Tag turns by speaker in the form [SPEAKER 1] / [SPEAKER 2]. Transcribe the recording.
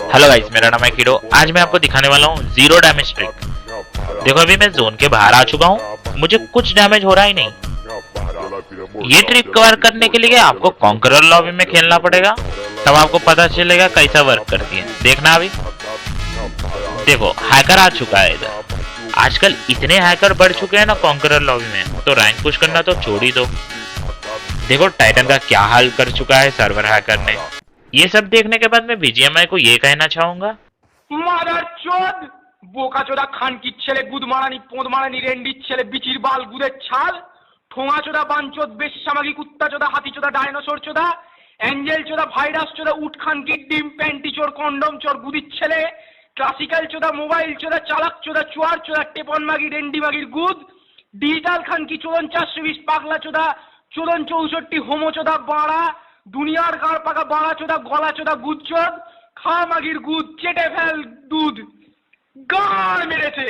[SPEAKER 1] Hello guys, मेरा नाम है किडो। आज मैं आपको दिखाने वाला हूँ जीरो डैमेज ट्रिक। देखो, अभी मैं जोन के बाहर आ चुका हूँ, मुझे कुछ डैमेज हो रहा ही नहीं। ये ट्रिक कवर करने के लिए आपको कॉन्करर लॉबी में खेलना पड़ेगा, तब आपको पता चलेगा कैसा वर्क करती है। देखना अभी। देखो, हैकर आ चुका है इधर। आजकल इतने हैकर बढ़ चुके हैं ना कॉन्करर लॉबी में, तो रैंक पुश करना तो छोड़ ही दो। देखो टाइटन का क्या हाल कर चुका है सर्वर हैकर ने। ये सब देखने के बाद मैं बीजीएमआई को ये कहना चाहूंगा,
[SPEAKER 2] মাদার চোদ বোকা চোদা খানকির ছেলে গুদ মারানি পোঁদ মারানি রেন্ডির ছেলে বিচির বাল গুদের ছাল ঠোঙা চোদা বাঞ্চোদ বেশ্যামাগি কুত্তা চোদা হাতি চোদা ডাইনোসর চোদা অ্যাঞ্জেল চোদা ভাইরাস চোদা উট খানকির ডিম প্যান্টি চোর কন্ডম চোর গুদির ছেলে ক্লাসিক্যাল চোদা মোবাইল চোদা চালাক চোদা চুয়ার চোদা টেপন মাগি রেন্ডি মাগির গুদ ডিজিটাল খানকি চোদন 420 পাগলা চোদা চোদন 64 হোমো চোদা বাড়া দুনিয়ার গাড় পাকা বাড়া চোদা গলা চোদা গুদ চোদ খা মাগির গুদ চেটে ফেল দুধ গাড় মেরেছে।